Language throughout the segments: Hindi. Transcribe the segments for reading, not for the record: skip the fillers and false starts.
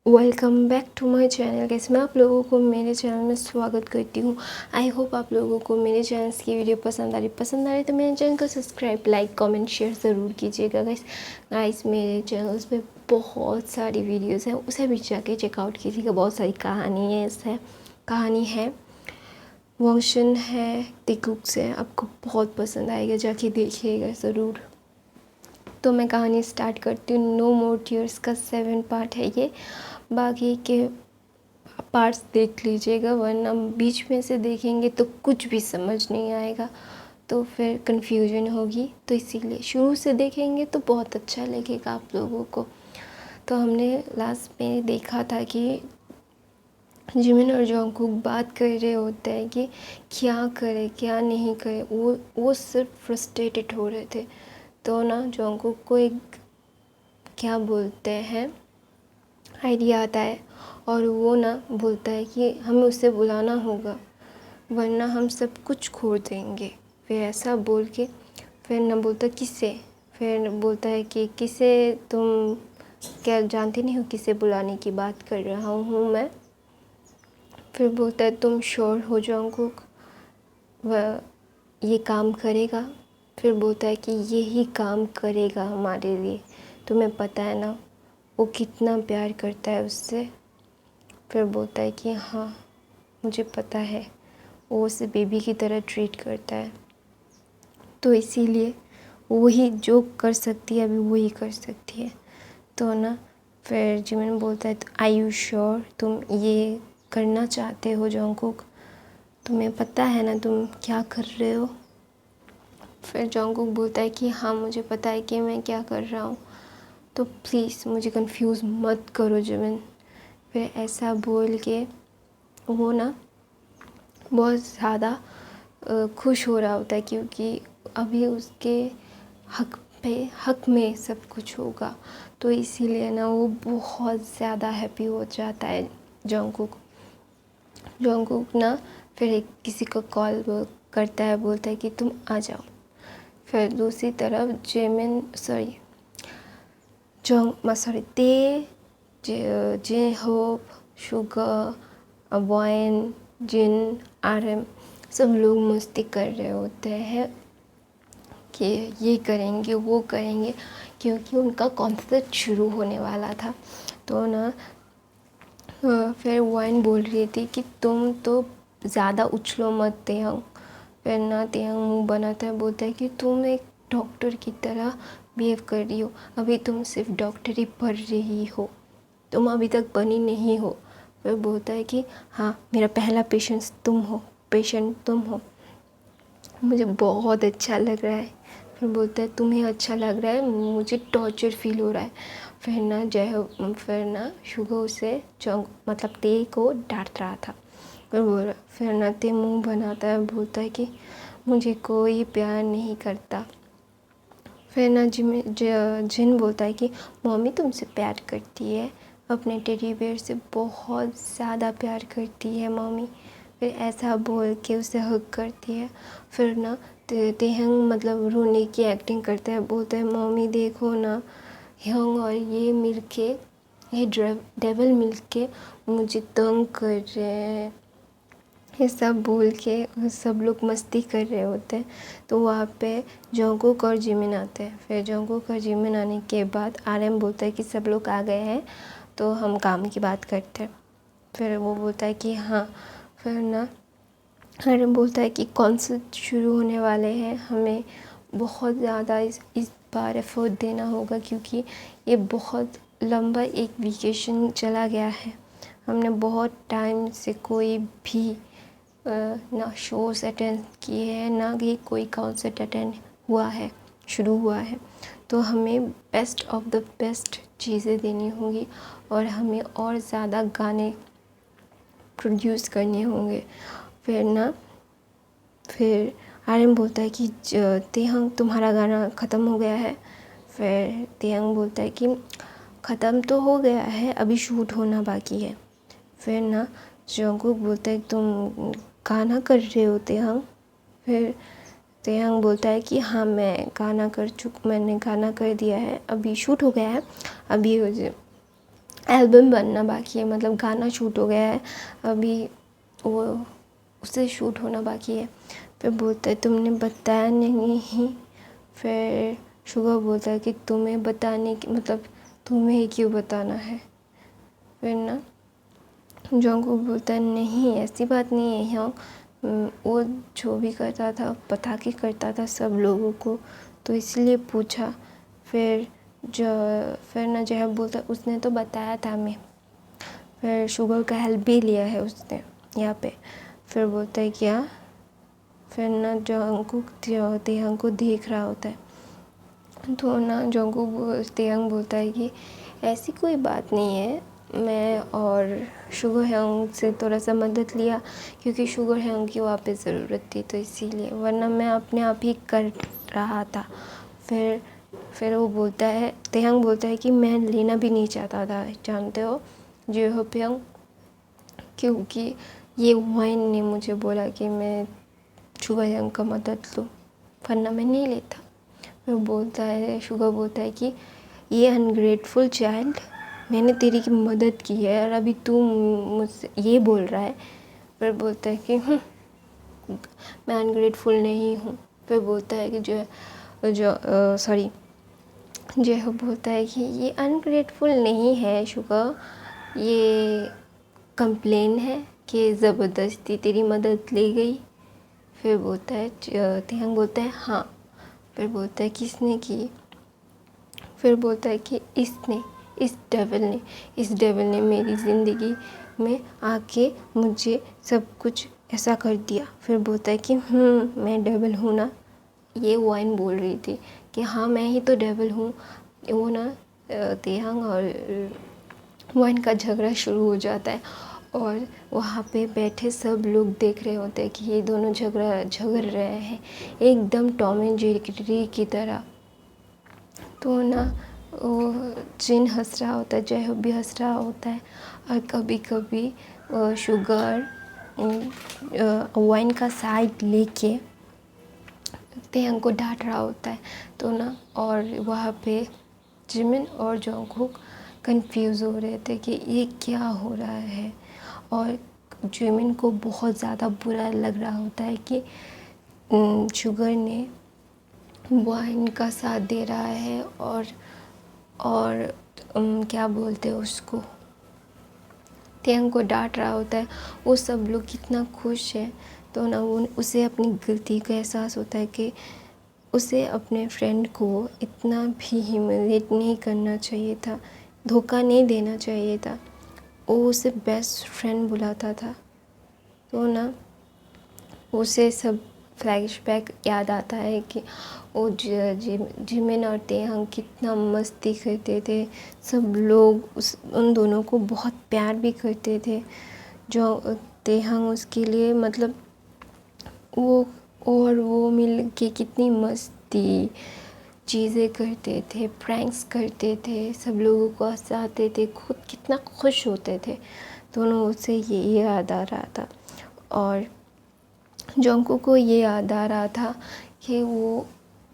Welcome back to my channel. कैसे मैं आप लोगों को मेरे चैनल में स्वागत करती हूँ। आई होप आप लोगों को मेरे चैनल की वीडियो पसंद आ रही तो मेरे चैनल को सब्सक्राइब, लाइक, कमेंट, शेयर ज़रूर कीजिएगा गाइस। मेरे चैनल्स पे बहुत सारी वीडियोस हैं, उसे भी जाके चेकआउट कीजिएगा। बहुत सारी कहानी है, वर्शन है, टिकुक्स है, आपको बहुत पसंद आएगा, जाके देखिएगा ज़रूर। तो मैं कहानी स्टार्ट करती हूँ। नो मोर टीयर्स का 7 पार्ट है ये। बाकी के पार्ट्स देख लीजिएगा, वरना बीच में से देखेंगे तो कुछ भी समझ नहीं आएगा, तो फिर कन्फ्यूजन होगी। तो इसीलिए शुरू से देखेंगे तो बहुत अच्छा लगेगा आप लोगों को। तो हमने लास्ट में देखा था कि जिमिन और जॉन्गकुक बात कर रहे होते हैं कि क्या करे क्या नहीं करे। वो सिर्फ फ्रस्ट्रेटेड हो रहे थे। तो ना जॉन्गकुक को एक क्या बोलते हैं आइडिया आता है, और वो ना बोलता है कि हमें उसे बुलाना होगा, वरना हम सब कुछ खो देंगे। फिर ऐसा बोल के फिर ना बोलता किसे, फिर बोलता है कि किसे, तुम क्या जानते नहीं हो किसे बुलाने की बात कर रहा हूँ मैं। फिर बोलता है तुम श्योर हो जॉन्गकुक वह ये काम करेगा। फिर बोलता है कि यही काम करेगा हमारे लिए, तुम्हें पता है ना वो कितना प्यार करता है उससे। फिर बोलता है कि हाँ मुझे पता है, वो उसे बेबी की तरह ट्रीट करता है, तो इसीलिए वही जो कर सकती है अभी वही कर सकती है। तो ना फिर जिमिन बोलता है आई यू श्योर, तुम ये करना चाहते हो जॉन्गकुक, तुम्हें पता है ना तुम क्या कर रहे हो। फिर जॉन्गकुक बोलता है कि हाँ मुझे पता है कि मैं क्या कर रहा हूँ, तो प्लीज़ मुझे कंफ्यूज मत करो जिमिन। फिर ऐसा बोल के वो ना बहुत ज़्यादा खुश हो रहा होता है, क्योंकि अभी उसके हक में सब कुछ होगा। तो इसीलिए ना वो बहुत ज़्यादा हैप्पी हो जाता है जॉन्गकुक। ना फिर किसी को कॉल करता है, बोलता है कि तुम आ जाओ। फिर दूसरी तरफ ते जे होप, शुगर, वाइन, जिन, आरएम सब लोग मस्ती कर रहे होते हैं कि ये करेंगे वो करेंगे, क्योंकि उनका कॉन्सर्ट शुरू होने वाला था। तो ना फिर वाइन बोल रही थी कि तुम तो ज़्यादा उछलो मत तेहंग। फिर ना तेहंग मुँह बनाता है, बोलता है कि तुम एक डॉक्टर की तरह बिहेव कर रही हो, अभी तुम सिर्फ डॉक्टरी पढ़ रही हो, तुम अभी तक बनी नहीं हो। फिर बोलता है कि हाँ मेरा पहला पेशेंट तुम हो, मुझे बहुत अच्छा लग रहा है। फिर बोलता है तुम्हें अच्छा लग रहा है, मुझे टॉर्चर फील हो रहा है। फिर ना शुगो उसे मतलब ते को डांट रहा था। फिर ना ते मुंह बनाता है, बोलता है कि मुझे कोई प्यार नहीं करता। फिर ना जिन बोलता है कि मम्मी तुमसे प्यार करती है, अपने टेडी बेयर से बहुत ज़्यादा प्यार करती है मम्मी। फिर ऐसा बोल के उसे हग करती है। फिर ना तेहंग मतलब रोने की एक्टिंग करता है, बोलता है मम्मी देखो ना, हंग और ये डेवल मिलके मुझे तंग कर रहे हैं। ये सब बोल के सब लोग मस्ती कर रहे होते हैं। तो वहाँ पे जॉन्गकुक और जिमिन आते हैं। फिर जॉन्गकुक और जिमिन आने के बाद आरएम बोलता है कि सब लोग आ गए हैं, तो हम काम की बात करते हैं। फिर वो बोलता है कि हाँ। फिर ना आरएम बोलता है कि कॉन्सर्ट शुरू होने वाले हैं, हमें बहुत ज़्यादा इस बार एफर्ट देना होगा, क्योंकि ये बहुत लंबा एक वेकेशन चला गया है। हमने बहुत टाइम से कोई भी ना शोज़ अटेंड किए हैं, ना ही कोई कॉन्सर्ट अटेंड शुरू हुआ है। तो हमें बेस्ट ऑफ द बेस्ट चीज़ें देनी होंगी, और हमें और ज़्यादा गाने प्रोड्यूस करने होंगे। फिर आर्यन बोलता है कि तेहंग तुम्हारा गाना ख़त्म हो गया है। फिर तेहंग बोलता है कि ख़त्म तो हो गया है, अभी शूट होना बाकी है। फिर ना जॉन्गकुक बोलता है तुम गाना कर रहे हो तेहंग। फिर तेहंग बोलता है कि हाँ मैंने गाना कर दिया है, अभी शूट हो गया है, अभी एल्बम बनना बाकी है, मतलब गाना शूट हो गया है, अभी वो उसे शूट होना बाकी है। फिर बोलता है तुमने बताया नहीं। फिर शुगर बोलता है कि तुम्हें बताने की मतलब तुम्हें ही क्यों बताना है। फिर ना जंगकुक बोलता है नहीं ऐसी बात नहीं है यहाँ, वो जो भी करता था बता के करता था सब लोगों को, तो इसलिए पूछा। फिर फिर ना जहब बोलता है उसने तो बताया था मैं। फिर शुगर का हेल्प भी लिया है उसने यहाँ पे। फिर बोलता है क्या। फिर ना जंगकुक तेहंग को देख रहा होता है, तो ना जंगकुक तेहंग बोलता है कि ऐसी कोई बात नहीं है, मैं और शुगर हैंग से थोड़ा सा मदद लिया क्योंकि शुगर हैंग की वहाँ पे ज़रूरत थी, तो इसीलिए, वरना मैं अपने आप ही कर रहा था। फिर वो बोलता है, तेहंग बोलता है कि मैं लेना भी नहीं चाहता था, जानते हो जेहोप्यंग, क्योंकि ये वाइन ने मुझे बोला कि मैं शुगर हैंग का मदद लूँ, वरना मैं नहीं लेता। फिर बोलता है, शुगर बोलता है कि ये अनग्रेटफुल चाइल्ड, मैंने तेरी की मदद की है और अभी तू मुझसे ये बोल रहा है। फिर बोलता है कि मैं अनग्रेटफुल नहीं हूँ। फिर बोलता है कि जो बोलता है कि ये अनग्रेटफुल नहीं है शुगर, ये कंप्लेन है कि ज़बरदस्ती तेरी मदद ली गई। फिर बोलता है तेहंग बोलता है हाँ। फिर बोलता है किसने की। फिर बोलता है कि इस डेविल ने मेरी ज़िंदगी में आके मुझे सब कुछ ऐसा कर दिया। फिर बोलता है कि मैं डेविल हूँ ना, ये वाइन बोल रही थी कि हाँ मैं ही तो डेविल हूँ। वो ना तेहंग और वाइन का झगड़ा शुरू हो जाता है और वहाँ पे बैठे सब लोग देख रहे होते हैं कि ये दोनों झगड़ रहे हैं एकदम टॉम एंड जेरी की तरह। तो ना वो जिन हंस रहा होता है, जयहोप भी हंस रहा होता है, और कभी कभी शुगर वाइन का साइड लेके तेहंग को डांट रहा होता है। तो ना और वहाँ पे जिमिन और जंगकुक कंफ्यूज हो रहे थे कि ये क्या हो रहा है, और जिमिन को बहुत ज़्यादा बुरा लग रहा होता है कि शुगर ने वाइन का साथ दे रहा है और क्या बोलते हैं उसको, तेहंग को डांट रहा होता है। वो सब लोग कितना खुश है। तो ना वो उसे अपनी गलती का एहसास होता है कि उसे अपने फ्रेंड को इतना भी ह्यूमिलेट नहीं करना चाहिए था, धोखा नहीं देना चाहिए था। वो उसे बेस्ट फ्रेंड बुलाता था। तो ना उसे सब फ्लैशबैक याद आता है कि वो जिमिन और तेहंग कितना मस्ती करते थे, सब लोग उन दोनों को बहुत प्यार भी करते थे। जो तेहंग उसके लिए मतलब वो मिल के कितनी मस्ती चीज़ें करते थे, प्रैंक्स करते थे, सब लोगों को हंसाते थे, खुद कितना खुश होते थे। दोनों उसे ये याद आ रहा था, और जंगकुक को ये याद आ रहा था कि वो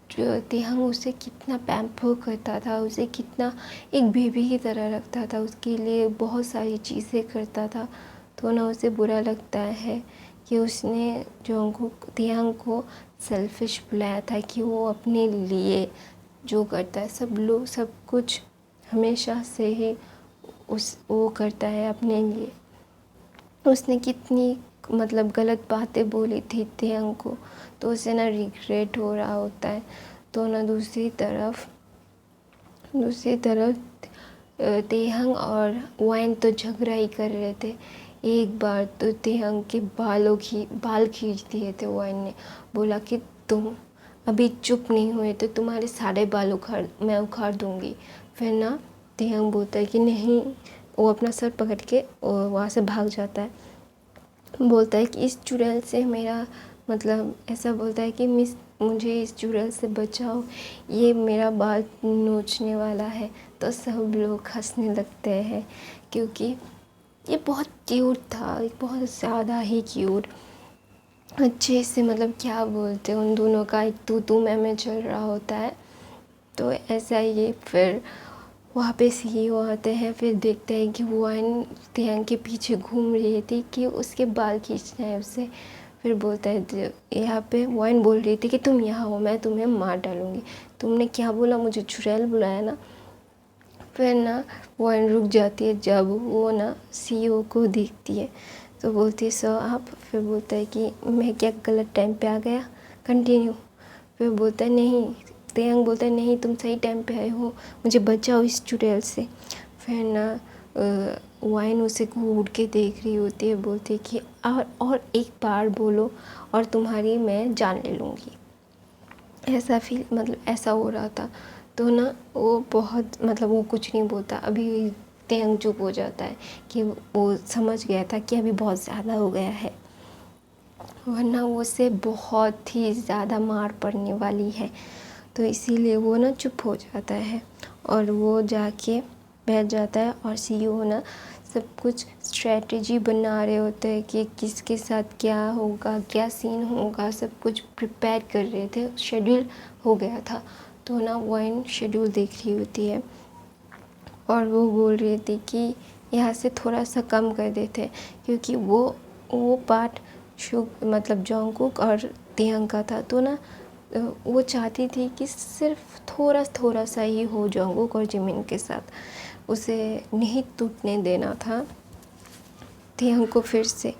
तेहंग उसे कितना पैम्पर करता था, उसे कितना एक बेबी की तरह रखता था, उसके लिए बहुत सारी चीज़ें करता था। तो ना उसे बुरा लगता है कि उसने जंगकुक तेहंग को सेल्फिश बुलाया था कि वो अपने लिए जो करता है सब कुछ हमेशा से ही वो करता है अपने लिए। उसने कितनी मतलब गलत बातें बोली थी तेहंग को, तो उसे ना रिग्रेट हो रहा होता है। तो ना दूसरी तरफ तेहंग और वाइन तो झगड़ा ही कर रहे थे। एक बार तो तेहंग के बाल खींच दिए थे वाइन ने, बोला कि तुम अभी चुप नहीं हुए तो तुम्हारे सारे बाल मैं उखाड़ दूँगी। फिर ना तेहंग बोलता है कि नहीं, वो अपना सर पकड़ के वहाँ से भाग जाता है। बोलता है कि इस चुड़ैल से मेरा मतलब ऐसा बोलता है कि मुझे इस चुड़ैल से बचाओ, ये मेरा बाल नोचने वाला है। तो सब लोग हंसने लगते हैं क्योंकि ये बहुत क्यूट था, बहुत ज़्यादा ही क्यूट, अच्छे से मतलब क्या बोलते हैं उन दोनों का एक तू मैं चल रहा होता है। तो ऐसा ही फिर वहाँ पे सीईओ आते हैं, फिर देखते हैं कि वाइन तेयंग के पीछे घूम रही थी कि उसके बाल खींचना है उससे। फिर बोलता है, यहाँ पे वाइन बोल रही थी कि तुम यहाँ हो, मैं तुम्हें मार डालूँगी, तुमने क्या बोला, मुझे चुड़ैल बुलाया ना। फिर ना वाइन रुक जाती है जब वो ना सीईओ को देखती है, तो बोलती है सर आप। फिर बोलता है कि मैं क्या गलत टाइम पे आ गया, कंटिन्यू। फिर बोलता है नहीं, तेयंग बोलता है नहीं तुम सही टाइम पे आए हो, मुझे बचाओ इस चुड़ैल से। फिर ना वाइन उसे घूर के देख रही होती है, बोलती है कि और एक बार बोलो और तुम्हारी मैं जान ले लूँगी। ऐसा फील मतलब ऐसा हो रहा था। तो ना वो बहुत मतलब वो कुछ नहीं बोलता। अभी तेयंग चुप हो जाता है कि वो समझ गया था कि अभी बहुत ज़्यादा हो गया है, वरना उससे बहुत ही ज़्यादा मार पड़ने वाली है। तो इसीलिए वो ना चुप हो जाता है और वो जाके बैठ जाता है। और सीईओ ना सब कुछ स्ट्रेटजी बना रहे होते हैं कि किसके साथ क्या होगा, क्या सीन होगा, सब कुछ प्रिपेयर कर रहे थे, शेड्यूल हो गया था। तो ना वाइन शेड्यूल देख रही होती है और वो बोल रही थी कि यहाँ से थोड़ा सा कम कर देते, क्योंकि वो पार्ट मतलब जॉन्गकुक और तेयंग का था। तो ना वो चाहती थी कि सिर्फ थोड़ा सा ही हो जॉन्गकुक और जिमिन के साथ, उसे नहीं टूटने देना था तेयंग को फिर से।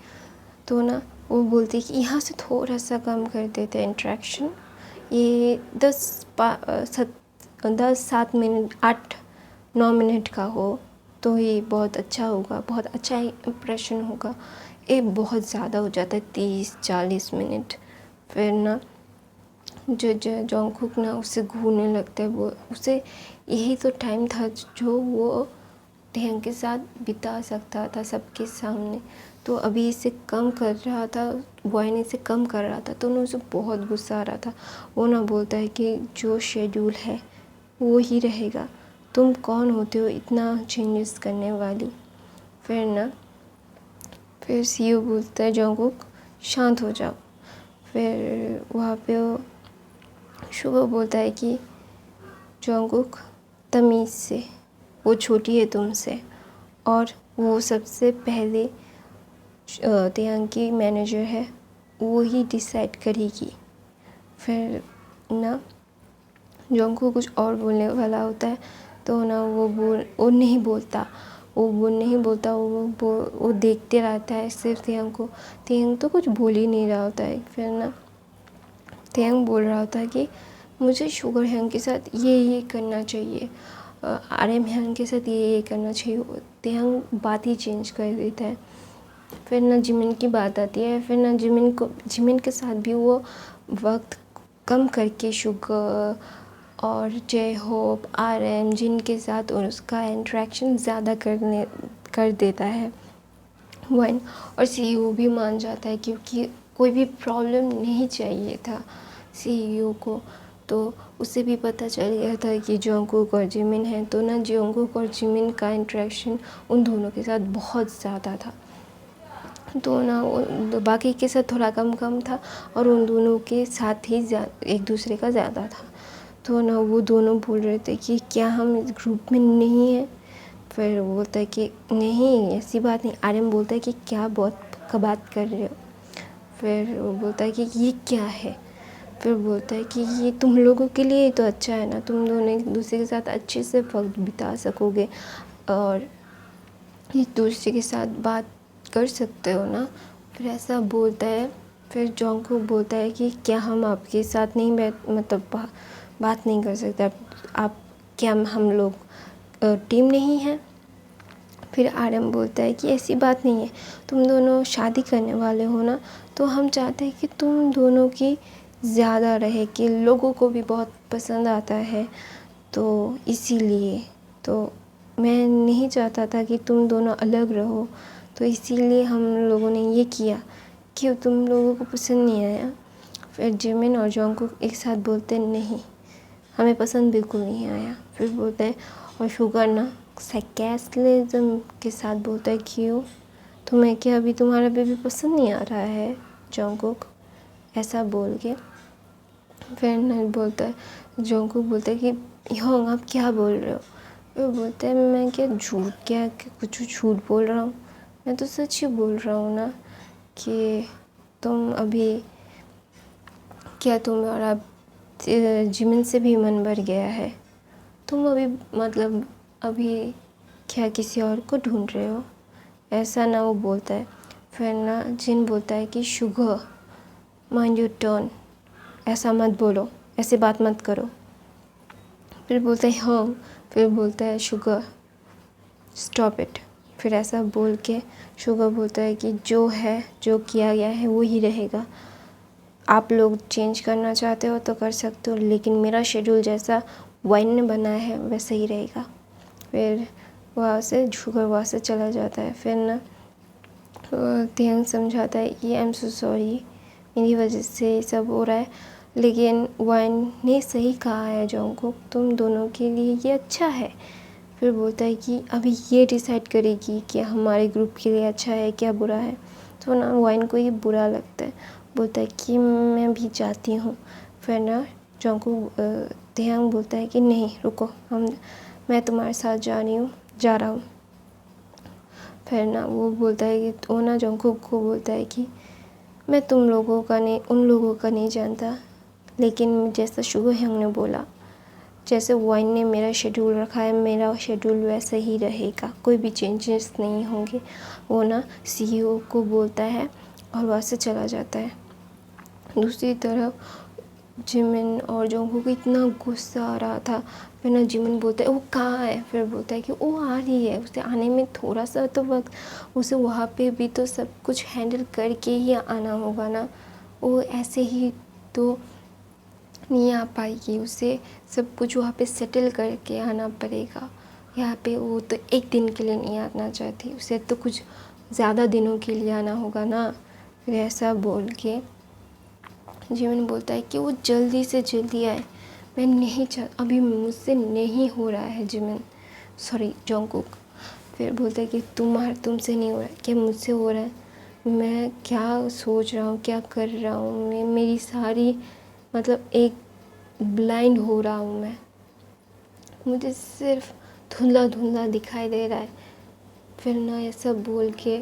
तो ना वो बोलती कि यहाँ से थोड़ा सा कम कर देते हैं इंट्रैक्शन, ये 10-7 मिनट 8-9 मिनट का हो तो ये बहुत अच्छा होगा, बहुत अच्छा इम्प्रेशन होगा। ये बहुत ज़्यादा हो जाता है 30-40 मिनट। फिर ना जो जॉन्गकुक ना उससे घूरने लगता है, वो उसे यही तो टाइम था जो वो तेयंग के साथ बिता सकता था सबके सामने। तो अभी इसे कम कर रहा था, वाइन इसे कम कर रहा था, तो ना उसे बहुत गुस्सा आ रहा था। वो ना बोलता है कि जो शेड्यूल है वो ही रहेगा, तुम कौन होते हो इतना चेंजेस करने वाली। फिर सीईओ बोलता है जॉन्गकुक शांत हो जाओ। फिर वहाँ पे शुभो बोलता है कि जॉन्गकुक तमीज़ से, वो छोटी है तुमसे और वो सबसे पहले तेयंग की मैनेजर है, वो ही डिसाइड करेगी। फिर ना जॉन्गकुक कुछ और बोलने वाला होता है, तो ना वो नहीं बोलता, वो देखते रहता है सिर्फ तेयंग को। तेयंग तो कुछ बोल ही नहीं रहा होता है। फिर ना तेयंग बोल रहा होता है कि मुझे शुगर हैंग के साथ ये करना चाहिए, RM हैंग के साथ ये करना चाहिए। तेयंग बात ही चेंज कर देता है। फिर ना जिमिन की बात आती है। फिर ना जिमिन के साथ भी वो वक्त कम करके शुगर और जे होप RM जिनके साथ उसका इंटरेक्शन ज़्यादा कर देता है वन। और सीईओ भी मान जाता है, क्योंकि कोई भी प्रॉब्लम नहीं चाहिए था सीईओ को। तो उसे भी पता चल गया था कि जॉन्गकुक और जिमिन हैं। तो ना जॉन्गकुक और जिमिन का इंटरेक्शन उन दोनों के साथ बहुत ज़्यादा था। तो ना बाकी के साथ थोड़ा कम था और उन दोनों के साथ ही एक दूसरे का ज़्यादा था। तो ना वो दोनों बोल रहे थे कि क्या हम इस ग्रुप में नहीं हैं। फिर वो बोलता है कि नहीं ऐसी बात नहीं। RM बोलता है कि क्या बात कर रहे हो। फिर वो बोलता है कि ये क्या है। फिर बोलता है कि ये तुम लोगों के लिए तो अच्छा है ना, तुम दोनों एक दूसरे के साथ अच्छे से वक्त बिता सकोगे और एक दूसरे के साथ बात कर सकते हो ना। फिर ऐसा बोलता है। फिर जॉन्गकुक बोलता है कि क्या हम आपके साथ नहीं बात नहीं कर सकते, आप क्या हम लोग टीम नहीं हैं। फिर RM बोलता है कि ऐसी बात नहीं है, तुम दोनों शादी करने वाले हो ना, तो हम चाहते हैं कि तुम दोनों की ज़्यादा रहे, कि लोगों को भी बहुत पसंद आता है। तो इसीलिए तो मैं नहीं चाहता था कि तुम दोनों अलग रहो, तो इसीलिए हम लोगों ने ये किया। क्यों तुम लोगों को पसंद नहीं आया। फिर जिमिन और जॉन्गकुक एक साथ बोलते नहीं, हमें पसंद बिल्कुल नहीं आया। फिर बोलते हैं और शुगर ना सार्केस्टिज्म के साथ बोलता है क्यों तुम्हें क्या अभी तुम्हारा बेबी पसंद नहीं आ रहा है जॉन्गकुक, ऐसा बोल के। फिर ना बोलता है जॉन्गकुक बोलता है कि योंग आप क्या बोल रहे हो। वो बोलता है मैं क्या कुछ झूठ बोल रहा हूँ, मैं तो सच ही बोल रहा हूँ ना कि तुम अभी क्या तुम्हारा जिमिन से भी मन भर गया है, तुम अभी मतलब अभी क्या किसी और को ढूंढ रहे हो, ऐसा ना वो बोलता है। फिर ना जिन बोलता है कि शुगर माइंड योर टर्न, ऐसा मत बोलो, ऐसे बात मत करो। फिर बोलता है हाँ, फिर बोलता है शुगर स्टॉप इट। फिर ऐसा बोल के शुगर बोलता है कि जो है जो किया गया है वो ही रहेगा, आप लोग चेंज करना चाहते हो तो कर सकते हो, लेकिन मेरा शेड्यूल जैसा वाइन ने बनाया है वैसा ही रहेगा। फिर वहाँ से शुगर वहाँ से चला जाता है। फिर ना तियांग समझाता है कि आई एम सो सॉरी, मेरी वजह से ये सब हो रहा है, लेकिन वाइन ने सही कहा है जोंगकुक, तुम दोनों के लिए ये अच्छा है। फिर बोलता है कि अभी ये डिसाइड करेगी कि हमारे ग्रुप के लिए अच्छा है क्या बुरा है। तो ना वाइन को ये बुरा लगता है, बोलता है कि मैं भी जाती हूँ। फिर ना जोंगकुक तियांग बोलता है कि नहीं रुको, मैं तुम्हारे साथ जा रहा हूँ। फिर ना वो बोलता है कि वो ना जोंगकुक को बोलता है कि मैं उन लोगों का नहीं जानता, लेकिन जैसा शुगर हैंग ने बोला, जैसे वाइन ने मेरा शेड्यूल रखा है मेरा शेड्यूल वैसा ही रहेगा, कोई भी चेंजेस नहीं होंगे। वो ना सीईओ को बोलता है और वहाँ से चला जाता है। दूसरी तरफ जिमिन और जोंगकुक को इतना गुस्सा आ रहा था। फिर ना जिमिन बोलता है वो कहाँ है, फिर बोलता है कि वो आ रही है, उसे आने में थोड़ा सा तो वक्त, उसे वहाँ पे भी तो सब कुछ हैंडल करके ही आना होगा ना, वो ऐसे ही तो नहीं आ पाएगी, उसे सब कुछ वहाँ पे सेटल करके आना पड़ेगा। यहाँ पे वो तो एक दिन के लिए नहीं आना चाहती, उसे तो कुछ ज़्यादा दिनों के लिए आना होगा ना। फिर ऐसा बोल के जिमिन बोलता है कि वो जल्दी से जल्दी आए, मैं नहीं चाह अभी मुझसे नहीं हो रहा है जिमिन, सॉरी जोंगकुक। फिर बोलता है कि तुमसे नहीं हो रहा है क्या, मुझसे हो रहा है, मैं क्या सोच रहा हूँ क्या कर रहा हूँ, मेरी सारी मतलब एक ब्लाइंड हो रहा हूँ मैं, मुझे सिर्फ धुंधला धुंधला दिखाई दे रहा है। फिर ना ये सब बोल के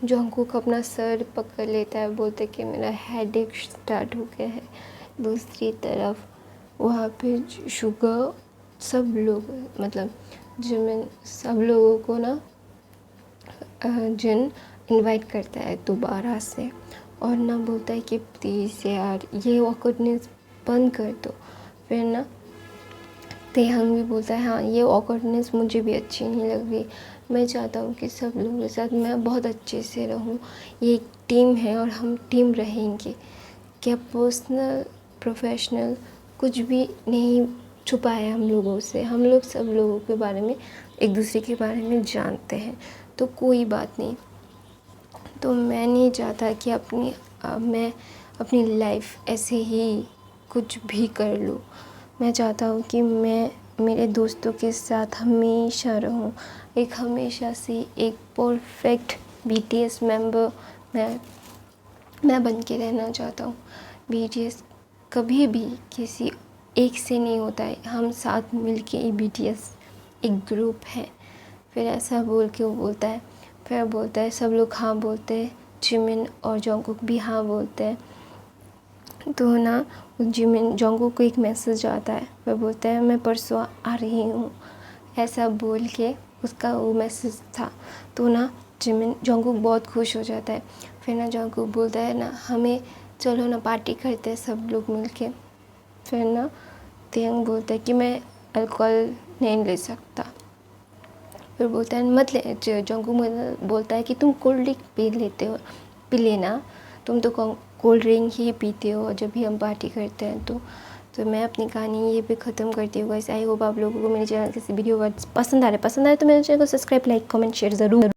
जोंगकुक अपना सर पकड़ लेता है, बोलते कि मेरा हेडेक स्टार्ट हो गया है। दूसरी तरफ वहाँ पे शुगर सब लोग मतलब जिमिन सब लोगों को ना जिन इनवाइट करता है दोबारा से, और ना बोलता है कि प्लीज़ यार ये ऑकवर्डनेस बंद कर दो। फिर ना तेहंग भी बोलता है हाँ ये ऑकवर्डनेस मुझे भी अच्छी नहीं लग रही, मैं चाहता हूँ कि सब लोगों के साथ मैं बहुत अच्छे से रहूँ, ये एक टीम है और हम टीम रहेंगे। क्या पर्सनल प्रोफेशनल कुछ भी नहीं छुपा है हम लोगों से, हम लोग सब लोगों के बारे में एक दूसरे के बारे में जानते हैं, तो कोई बात नहीं। तो मैं नहीं चाहता कि मैं अपनी लाइफ ऐसे ही कुछ भी कर लूँ, मैं चाहता हूँ कि मैं मेरे दोस्तों के साथ हमेशा रहूँ, एक हमेशा से एक परफेक्ट बीटीएस मेंबर मैं बन के रहना चाहता हूँ। बीटीएस कभी भी किसी एक से नहीं होता है, हम साथ मिलके बीटीएस एक ग्रुप है। फिर ऐसा बोल के वो बोलता है, फिर बोलता है सब लोग हाँ बोलते हैं, जिमिन और जोंगकुक भी हाँ बोलते हैं। तो ना जिमिन जोंगकुक को एक मैसेज आता है, वह बोलता है मैं परसों आ रही हूँ, ऐसा बोल के उसका वो मैसेज था। तो ना जोंगकुक बहुत खुश हो जाता है। फिर ना जोंगकुक बोलता है ना हमें चलो ना पार्टी करते हैं सब लोग मिलके। फिर ना तेयंग बोलता है कि मैं अल्कोहल नहीं ले सकता। फिर बोलता है मत ले, जोंगकुक बोलता है कि तुम कोल्ड ड्रिंक पी लेना, तुम तो कोल्ड ड्रिंक ही पीते हो जब भी हम पार्टी करते हैं। तो मैं अपनी कहानी ये भी ख़त्म करती हूँ। गाइस आई होप आप लोगों को मेरे चैनल की वीडियो पसंद आ रहा है तो मेरे चैनल को सब्सक्राइब लाइक कमेंट शेयर ज़रूर